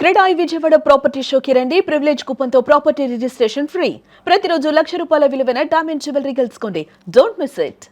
CREDAI Vijayawada property షోకి రండి. Privilege కూపన్తో ప్రాపర్టీ రిజిస్ట్రేషన్ ఫ్రీ. ప్రతిరోజు ₹1,00,000 విలువైన డైమండ్ జ్యువెలరీ గెలుచుకోండి. Don't miss it.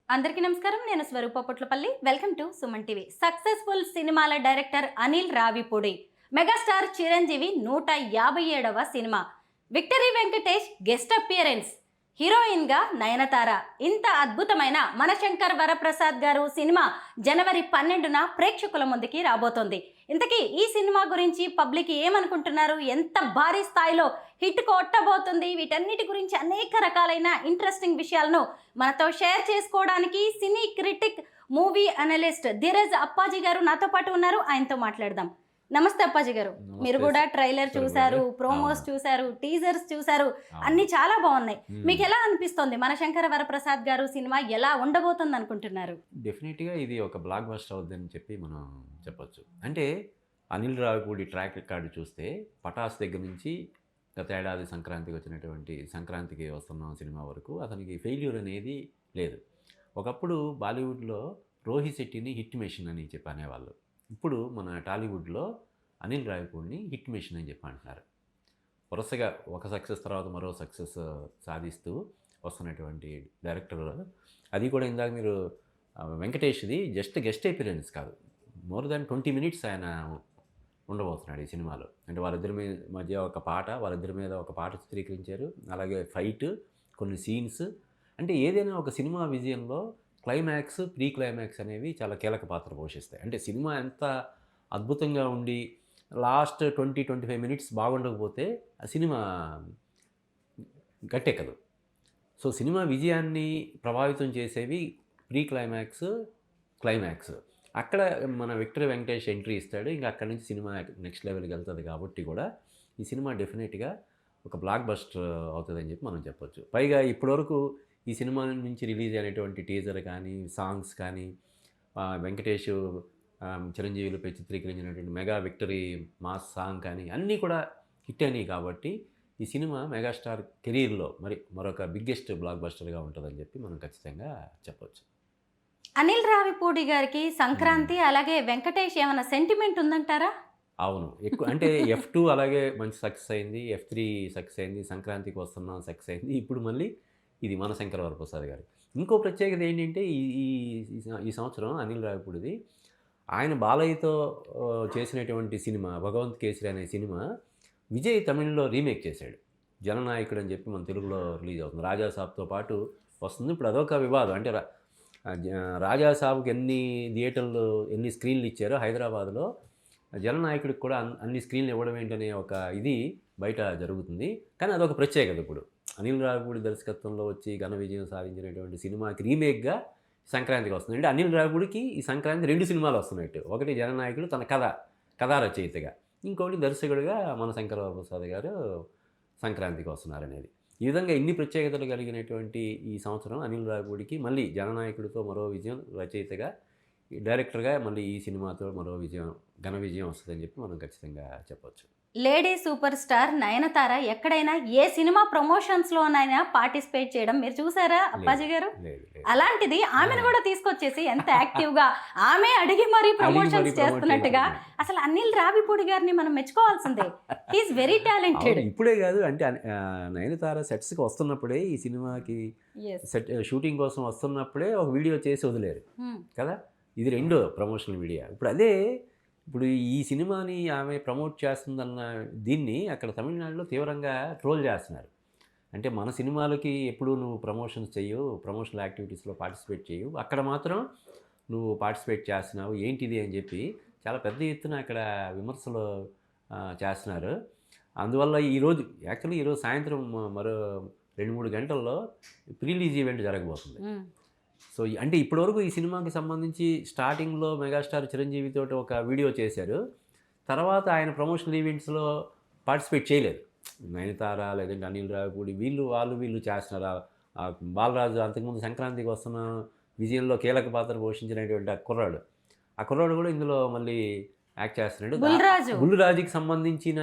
అందరికీ నమస్కారం. నేను Swaroopa Potlapalli. Welcome to Suman TV. Successful సినిమాల డైరెక్టర్ అనిల్ రావిపూడి, మెగాస్టార్ చిరంజీవి 157వ సినిమా, victory Venkatesh guest appearance, heroine గా నయనతార. ఇంత అద్భుతమైన మనశంకర్ వరప్రసాద్ గారు సినిమా జనవరి 12న ప్రేక్షకుల ముందుకి రాబోతోంది. ఇంతకీ ఈ సినిమా గురించి పబ్లిక్ ఏమనుకుంటున్నారు, ఎంత భారీ స్థాయిలో హిట్ కొట్టబోతుంది, వీటన్నిటి గురించి అనేక రకాలైన ఇంట్రెస్టింగ్ విషయాలను మనతో షేర్ చేసుకోవడానికి cine critic, movie analyst Dheeraj Appaji గారు నాతో పాటు ఉన్నారు. ఆయనతో మాట్లాడదాం. నమస్తే అప్పాజీ గారు. మీరు కూడా ట్రైలర్ చూసారు, ప్రోమోస్ చూసారు, టీజర్స్ చూసారు, అన్ని చాలా బాగున్నాయి. మీకు ఎలా అనిపిస్తుంది? మనశంకర వరప్రసాద్ గారు సినిమా ఎలా ఉండబోతుంది అనుకుంటున్నారు? డెఫినెట్గా ఇది ఒక బ్లాక్ బస్టర్ అవుద్దని చెప్పి మనం చెప్పొచ్చు. అంటే అనిల్ రావిపూడి ట్రాక్ రికార్డు చూస్తే పటాస్ దగ్గర నుంచి గత ఏడాది సంక్రాంతికి వచ్చినటువంటి సంక్రాంతికి వస్తున్నాం సినిమా వరకు అతనికి ఫెయిల్యూర్ అనేది లేదు. ఒకప్పుడు బాలీవుడ్లో రోహి శెట్టిని హిట్ మెషిన్ అని చెప్పి అనేవాళ్ళు. ఇప్పుడు మన టాలీవుడ్లో అనిల్ రావిపూడిని హిట్ మెషిన్ అని చెప్పి అంటున్నారు. వరుసగా ఒక సక్సెస్ తర్వాత మరో సక్సెస్ సాధిస్తూ వస్తున్నటువంటి డైరెక్టర్. అది కూడా ఇందాక మీరు వెంకటేష్ది జస్ట్ గెస్ట్ అపియరెన్స్ కాదు, మోర్ దాన్ 20 minutes ఆయన ఉండబోతున్నాడు ఈ సినిమాలో. అంటే వాళ్ళిద్దరి మధ్య ఒక పాట, వాళ్ళిద్దరి మీద ఒక పాట చిత్రీకరించారు. అలాగే ఫైట్, కొన్ని సీన్స్. అంటే ఏదైనా ఒక సినిమా విజయంలో క్లైమాక్స్, ప్రీ క్లైమాక్స్ అనేవి చాలా కీలక పాత్ర పోషిస్తాయి. అంటే సినిమా ఎంత అద్భుతంగా ఉండి లాస్ట్ 20-25 minutes బాగుండకపోతే ఆ సినిమా గట్టెక్కదు. సో సినిమా విజయాన్ని ప్రభావితం చేసేవి ప్రీ క్లైమాక్స్, క్లైమాక్స్. అక్కడ మన విక్టరీ వెంకటేష్ ఎంట్రీ ఇస్తాడు. ఇంకా అక్కడి నుంచి సినిమా నెక్స్ట్ లెవెల్కి వెళ్తుంది. కాబట్టి కూడా ఈ సినిమా డెఫినెట్గా ఒక బ్లాక్ బస్టర్ అవుతుందని చెప్పి మనం చెప్పొచ్చు. పైగా ఇప్పటివరకు ఈ సినిమా నుంచి రిలీజ్ అయినటువంటి టీజర్ కానీ, సాంగ్స్ కానీ, వెంకటేష్ చిరంజీవిలపై చిత్రీకరించినటువంటి మెగా విక్టరీ మాస్ సాంగ్ కానీ అన్నీ కూడా హిట్ అయినాయి. కాబట్టి ఈ సినిమా మెగాస్టార్ కెరీర్లో మరొక బిగ్గెస్ట్ బ్లాక్ బస్టర్గా ఉంటుందని చెప్పి మనం ఖచ్చితంగా చెప్పొచ్చు. అనిల్ రావిపూడి గారికి సంక్రాంతి అలాగే వెంకటేష్ ఏమైనా సెంటిమెంట్ ఉందంటారా? అవును, ఎక్కువ. అంటే F2 అలాగే మంచి సక్సెస్ అయింది, F3 సక్సెస్ అయింది, సంక్రాంతికి వస్తున్నాం సక్సెస్ అయింది. ఇప్పుడు మళ్ళీ ఇది మనశంకర వరప్రసాద్ గారు. ఇంకో ప్రత్యేకత ఏంటంటే ఈ సంవత్సరం అనిల్ రావిపూడిది ఆయన బాలయ్యతో చేసినటువంటి సినిమా భగవంత్ కేసరి అనే సినిమా విజయ్ తమిళ్లో రీమేక్ చేశాడు. జననాయకుడు అని చెప్పి మన తెలుగులో రిలీజ్ అవుతుంది. రాజాసాబ్తో పాటు వస్తుంది. ఇప్పుడు అదొక వివాదం. అంటే రాజాసాబ్కి ఎన్ని థియేటర్లు, ఎన్ని స్క్రీన్లు ఇచ్చారో హైదరాబాద్లో జననాయకుడికి కూడా అన్ని స్క్రీన్లు ఇవ్వడం ఏంటనే ఒక ఇది బయట జరుగుతుంది. కానీ అదొక ప్రత్యేకత. ఇప్పుడు అనిల్ రావిపూడి దర్శకత్వంలో వచ్చి ఘన విజయం సాధించినటువంటి సినిమాకి రీమేక్గా సంక్రాంతికి వస్తుంది. అంటే అనిల్ రావిపూడికి ఈ సంక్రాంతి 2 సినిమాలు వస్తున్నట్టు. ఒకటి జననాయకుడు తన కథా రచయితగా, ఇంకోటి దర్శకుడిగా మనశంకర వరప్రసాద్ గారు సంక్రాంతికి వస్తున్నారనేది. ఈ విధంగా ఇన్ని ప్రత్యేకతలు కలిగినటువంటి ఈ సంవత్సరం అనిల్ రావిపూడికి మళ్ళీ జననాయకుడితో మరో విజయం, రచయితగా, డైరెక్టర్గా మళ్ళీ ఈ సినిమాతో మరో విజయం, ఘన విజయం వస్తుందని చెప్పి మనం ఖచ్చితంగా చెప్పొచ్చు. లేడీ సూపర్ స్టార్ నయనతార ఎక్కడైనా ఏ సినిమా ప్రమోషన్స్లోనైనా పార్టిసిపేట్ చేయడం మీరు చూసారా అప్పాజీ గారు? అలాంటిది ఆమెను కూడా తీసుకొచ్చేసి ఎంత యాక్టివ్గా ఆమె అడిగి మరీ ప్రమోషన్స్ చేస్తున్నట్టుగా అసలు అనిల్ రావిపూడి గారిని మనం మెచ్చుకోవాల్సిందే. He's very talented. ఇప్పుడే కాదు, అంటే నయనతార సెట్స్కి వస్తున్నప్పుడే, ఈ సినిమాకి సెట్ షూటింగ్ కోసం వస్తున్నప్పుడే ఒక వీడియో చేసి వదిలేరు కదా. ఇది రెండో ప్రమోషనల్ వీడియో. ఇప్పుడు ఈ సినిమాని ఆమె ప్రమోట్ చేస్తుందన్న దీన్ని అక్కడ తమిళనాడులో తీవ్రంగా ట్రోల్ చేస్తున్నారు. అంటే మన సినిమాలకి ఎప్పుడు నువ్వు ప్రమోషన్స్ చెయ్యవు, ప్రమోషనల్ యాక్టివిటీస్లో పార్టిసిపేట్ చేయవు, అక్కడ మాత్రం నువ్వు పార్టిసిపేట్ చేస్తున్నావు, ఏంటిది అని చెప్పి చాలా పెద్ద ఎత్తున అక్కడ విమర్శలు చేస్తున్నారు. అందువల్ల ఈరోజు సాయంత్రం మరో 2-3 గంటల్లో ప్రీ రిలీజ్ ఈవెంట్ జరగబోతుంది. సో అంటే ఇప్పటివరకు ఈ సినిమాకి సంబంధించి స్టార్టింగ్లో మెగాస్టార్ చిరంజీవితో ఒక వీడియో చేశారు. తర్వాత ఆయన ప్రమోషనల్ ఈవెంట్స్లో పార్టిసిపేట్ చేయలేదు. నయనతార లేదంటే అనిల్ రావిపూడి వీళ్ళు చేస్తున్నారు. బాలరాజు అంతకుముందు సంక్రాంతికి వస్తున్న విజయంలో కీలక పాత్ర పోషించినటువంటి ఆ కుర్రాడు కూడా ఇందులో మళ్ళీ యాక్ట్ చేస్తున్నాడు. బుల్లురాజుకి సంబంధించిన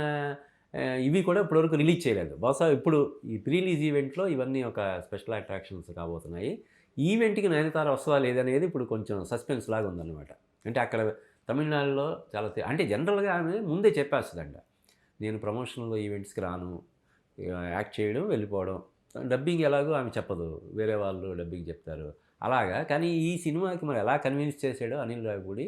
ఇవి కూడా ఇప్పటివరకు రిలీజ్ చేయలేదు. బహుశా ఇప్పుడు ఈ ప్రీ రిలీజ్ ఈవెంట్లో ఇవన్నీ ఒక స్పెషల్ అట్రాక్షన్స్ కాబోతున్నాయి. ఈవెంట్కి నయనతార వస్తుందా లేదనేది ఇప్పుడు కొంచెం సస్పెన్స్ లాగా ఉందన్నమాట. అంటే అక్కడ తమిళనాడులో చాలా అంటే జనరల్గా ఆమె ముందే చెప్పేస్తుందంట, నేను ప్రమోషనల్ ఈవెంట్స్కి రాను, యాక్ట్ చేయడం వెళ్ళిపోవడం, డబ్బింగ్ ఎలాగో ఆమె చెప్పదు, వేరే వాళ్ళు డబ్బింగ్ చెప్తారు అలాగా. కానీ ఈ సినిమాకి మరి ఎలా కన్విన్స్ చేశాడో అనిల్ రావిపూడి,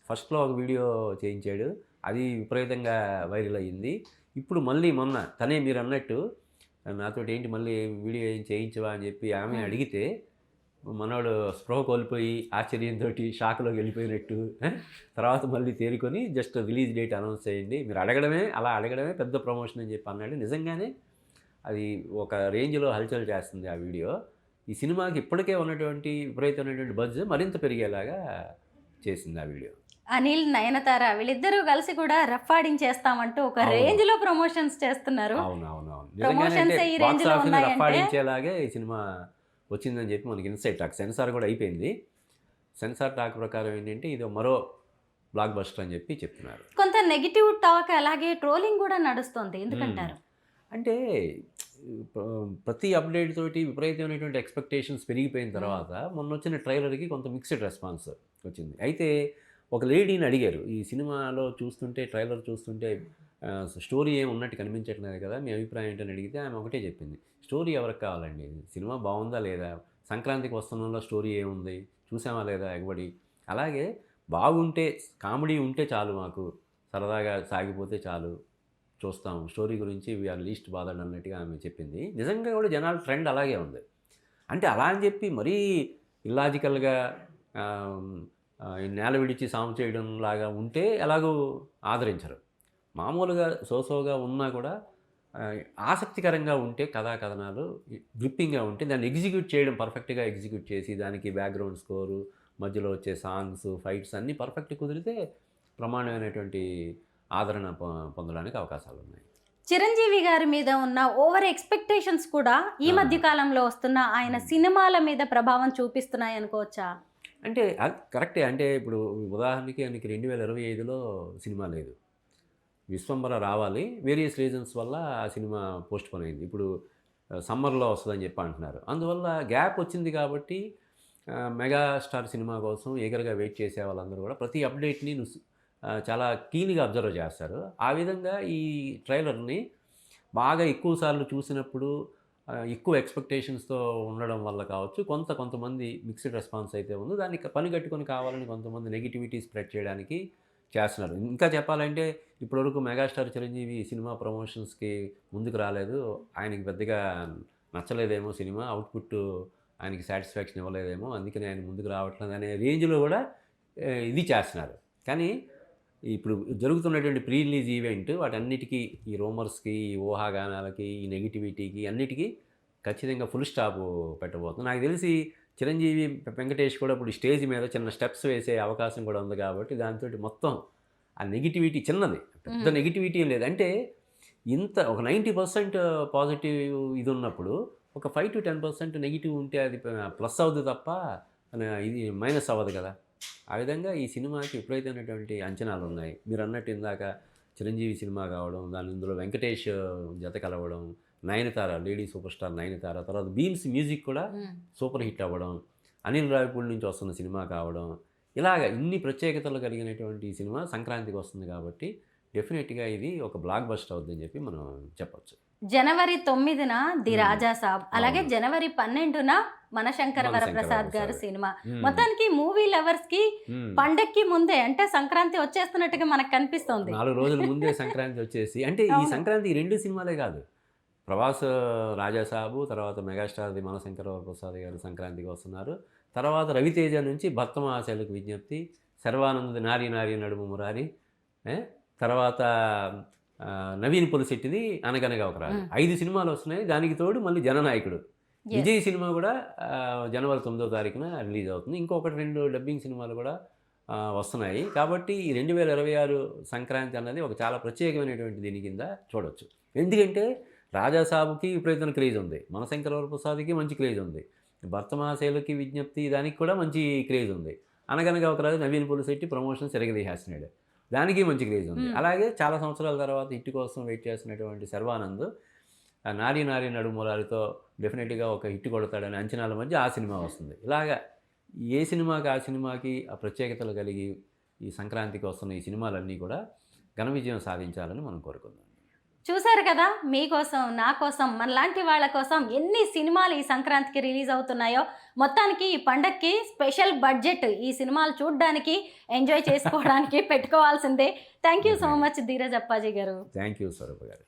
ఫస్ట్లో ఒక వీడియో చేయించాడు, అది విపరీతంగా వైరల్ అయ్యింది. ఇప్పుడు మళ్ళీ మొన్న తనే మీరు అన్నట్టు నాతోటి ఏంటి మళ్ళీ వీడియో ఏం చేయించవా అని చెప్పి ఆమె అడిగితే మనోడు స్పృహ కోల్పోయి ఆశ్చర్యంతో షాక్లోకి వెళ్ళిపోయినట్టు తర్వాత మళ్ళీ తేరుకొని జస్ట్ రిలీజ్ డేట్ అనౌన్స్ చేయండి, మీరు అలా అడగడమే పెద్ద ప్రమోషన్ అని చెప్పి అన్నాడు. నిజంగానే అది ఒక రేంజ్లో హల్చల్ చేస్తుంది ఆ వీడియో. ఈ సినిమాకి ఇప్పటికే ఉన్నటువంటి విపరీతమైనటువంటి బజ్ మరింత పెరిగేలాగా చేసింది ఆ వీడియో. అనిల్, నయనతార వీళ్ళిద్దరూ కలిసి కూడా రఫ్ ఆడించేస్తామంటూ ఒక రేంజ్ లో ప్రమోషన్స్ చేస్తున్నారు. అవునవునవును, ప్రమోషన్స్ ఈ రేంజ్ లో ఉన్నాయంటే రఫాడించేలాగే ఈ సినిమా వచ్చిందని చెప్పి మనకి ఇన్సైడ్ టాక్, సెన్సార్ కూడా అయిపోయింది. సెన్సార్ టాక్ ప్రకారం ఏంటంటే ఇది మరో బ్లాక్ బస్టర్ అని చెప్పి చెప్తున్నారు. కొంత నెగిటివ్ టాక్ అలాగే ట్రోలింగ్ కూడా నడుస్తుంది, ఎందుకంటారు? అంటే ప్రతి అప్డేట్ తోటి విపరీతమైనటువంటి ఎక్స్పెక్టేషన్స్ పెరిగిపోయిన తర్వాత మొన్న వచ్చిన ట్రైలర్కి కొంత మిక్స్డ్ రెస్పాన్స్ వచ్చింది. అయితే ఒక లేడీని అడిగారు, ఈ సినిమాలో చూస్తుంటే ట్రైలర్ చూస్తుంటే స్టోరీ ఏమి ఉన్నట్టు కనిపించట్లేదు కదా, మీ అభిప్రాయం ఏంటని అడిగితే ఆమె ఒకటే చెప్పింది, స్టోరీ ఎవరికి కావాలండి, సినిమా బాగుందా లేదా, సంక్రాంతికి వస్తున్నంలో స్టోరీ ఏముంది, చూసామా లేదా ఎగబడి, అలాగే బాగుంటే కామెడీ ఉంటే చాలు, మాకు సరదాగా సాగిపోతే చాలు, చూస్తాం, స్టోరీ గురించి వీఆర్ లీస్ట్ బాధడ్ అన్నట్టుగా ఆమె చెప్పింది. నిజంగా కూడా జనాల ట్రెండ్ అలాగే ఉంది. అంటే అలా అని చెప్పి మరీ ఇల్లాజికల్గా నేల విడిచి సాము చేయడం లాగా ఉంటే ఎలాగూ ఆదరించరు. మామూలుగా సోసోగా ఉన్నా కూడా ఆసక్తికరంగా ఉంటే కథనాలు గ్రిప్పింగ్గా ఉంటే దాన్ని ఎగ్జిక్యూట్ చేయడం, పర్ఫెక్ట్గా ఎగ్జిక్యూట్ చేసి దానికి బ్యాక్గ్రౌండ్ స్కోరు, మధ్యలో వచ్చే సాంగ్స్, ఫైట్స్ అన్నీ పర్ఫెక్ట్ కుదిరితే ప్రమాణమైనటువంటి ఆదరణ పొందడానికి అవకాశాలు ఉన్నాయి. చిరంజీవి గారి మీద ఉన్న ఓవర్ ఎక్స్పెక్టేషన్స్ కూడా ఈ మధ్య కాలంలో వస్తున్న ఆయన సినిమాల మీద ప్రభావం చూపిస్తున్నాయి అనుకోవచ్చా? అంటే అది కరెక్టే. అంటే ఇప్పుడు ఉదాహరణకి ఆయనకి 2025లో సినిమా లేదు, విశ్వంబర రావాలి, వేరియస్ రీజన్స్ వల్ల ఆ సినిమా పోస్ట్ పోన్ అయింది. ఇప్పుడు సమ్మర్లో వస్తుందని చెప్పి అంటున్నారు. అందువల్ల గ్యాప్ వచ్చింది కాబట్టి మెగాస్టార్ సినిమా కోసం ఎగరగా వెయిట్ చేసే వాళ్ళందరూ కూడా ప్రతి అప్డేట్ని చాలా కీన్గా అబ్జర్వ్ చేస్తారు. ఆ విధంగా ఈ ట్రైలర్ని బాగా ఎక్కువసార్లు చూసినప్పుడు ఎక్కువ ఎక్స్పెక్టేషన్స్తో ఉండడం వల్ల కావచ్చు, కొంతమంది మిక్స్డ్ రెస్పాన్స్ అయితే ఉంది. దాన్ని పని కట్టుకొని కావాలని కొంతమంది నెగిటివిటీ స్ప్రెడ్ చేయడానికి చేస్తున్నారు. ఇంకా చెప్పాలంటే ఇప్పటివరకు మెగాస్టార్ చిరంజీవి సినిమా ప్రమోషన్స్కి ముందుకు రాలేదు, ఆయనకి పెద్దగా నచ్చలేదేమో సినిమా, అవుట్పుట్ ఆయనకి సాటిస్ఫాక్షన్ ఇవ్వలేదేమో, అందుకని ఆయన ముందుకు రావట్లేదు అనే రేంజ్లో కూడా ఇది చేస్తున్నారు. కానీ ఇప్పుడు జరుగుతున్నటువంటి ప్రీ రిలీజ్ ఈవెంట్ వాటన్నిటికీ, ఈ రూమర్స్కి, ఈ ఊహాగానాలకి, ఈ నెగిటివిటీకి అన్నిటికీ ఖచ్చితంగా ఫుల్ స్టాప్ పెట్టబోతుంది. నాకు తెలిసి చిరంజీవి, వెంకటేష్ కూడా ఇప్పుడు స్టేజ్ మీద చిన్న స్టెప్స్ వేసే అవకాశం కూడా ఉంది కాబట్టి దాంతో మొత్తం ఆ నెగిటివిటీ చిన్నది, పెద్ద నెగిటివిటీ ఏం లేదు. అంటే ఇంత ఒక 90% పాజిటివ్ ఇది ఉన్నప్పుడు ఒక 5 to 10% నెగిటివ్ ఉంటే అది ప్లస్ అవుతుంది తప్ప ఇది మైనస్ అవ్వదు కదా. ఆ విధంగా ఈ సినిమాకి విపరీతమైనటువంటి అంచనాలు ఉన్నాయి. మీరు అన్నట్టు ఇందాక చిరంజీవి సినిమా కావడం, ఇందులో వెంకటేష్ జత కలవడం, Nayanthara, lady super star Nayanthara, తర్వాత బీమ్స్ మ్యూజిక్ కూడా సూపర్ హిట్ అవ్వడం, అనిల్ రావిపూడి నుంచి వస్తున్న సినిమా కావడం, ఇలాగ ఇన్ని ప్రత్యేకతలు కలిగినటువంటి ఈ సినిమా సంక్రాంతికి వస్తుంది కాబట్టి డెఫినెట్గా ఇది ఒక బ్లాక్ బస్టర్ అవుతుందని చెప్పి మనం చెప్పొచ్చు. జనవరి 9న ది రాజా సాబ్, అలాగే జనవరి 12న మనశంకర వరప్రసాద్ గారు సినిమా. మొత్తానికి మూవీ లవర్స్ కి పండక్కి ముందే, అంటే సంక్రాంతి వచ్చేస్తున్నట్టుగా మనకు కనిపిస్తుంది. 4 రోజుల ముందే సంక్రాంతి వచ్చేసి, అంటే ఈ సంక్రాంతి 2 సినిమాలే కాదు, ప్రభాస్ రాజాసాబు, తర్వాత మెగాస్టార్ది మనశంకర వరప్రసాద్ గారు సంక్రాంతికి వస్తున్నారు, తర్వాత రవితేజ నుంచి భక్తమహాశైలకు విజ్ఞప్తి, శర్వానంద్ నారీ నారీ నడుము మురారి, తర్వాత నవీన్ పొలిశెట్టిది అనగనగా ఒక రాజు. 5 సినిమాలు వస్తున్నాయి. దానికి తోడు మళ్ళీ జననాయకుడు విజయ్ సినిమా కూడా జనవరి 9వ తారీఖున రిలీజ్ అవుతుంది. ఇంకొకటి 2 డబ్బింగ్ సినిమాలు కూడా వస్తున్నాయి. కాబట్టి ఈ 2026 సంక్రాంతి అన్నది ఒక చాలా ప్రత్యేకమైనటువంటి దీని కింద చూడవచ్చు. ఎందుకంటే రాజాసాబుకి విపరీతమైన క్రేజ్ ఉంది, మనశంకర వరప్రసాద్కి మంచి క్రేజ్ ఉంది, భర్తమహాశైలకి విజ్ఞప్తి దానికి కూడా మంచి క్రేజ్ ఉంది, అనగనగా ఒక రాజు నవీన్ పొలిశెట్టి ప్రమోషన్స్ ఎరగదీసేస్తున్నాడు, దానికి మంచి క్రేజ్ ఉంది. అలాగే చాలా సంవత్సరాల తర్వాత హిట్ కోసం వెయిట్ చేస్తున్నటువంటి శర్వానంద్ నారీ నారీ నడుమురారితో డెఫినెట్గా ఒక హిట్ కొడతాడనే అంచనాల మధ్య ఆ సినిమా వస్తుంది. ఇలాగా ఏ సినిమాకి ఆ సినిమాకి ఆ ప్రత్యేకతలు కలిగి ఈ సంక్రాంతికి వస్తున్న ఈ సినిమాలన్నీ కూడా ఘన విజయం సాధించాలని మనం కోరుకుందాం. చూశారు కదా, మీకోసం, నా కోసం, మనలాంటి వాళ్ళ కోసం ఎన్ని సినిమాలు ఈ సంక్రాంతికి రిలీజ్ అవుతున్నాయో. మొత్తానికి ఈ పండక్కి స్పెషల్ బడ్జెట్ ఈ సినిమాలు చూడడానికి, ఎంజాయ్ చేసుకోవడానికి పెట్టుకోవాల్సిందే. Thank you so much Dheeraj Appaji గారు. థ్యాంక్ యూ స్వరూప గారు.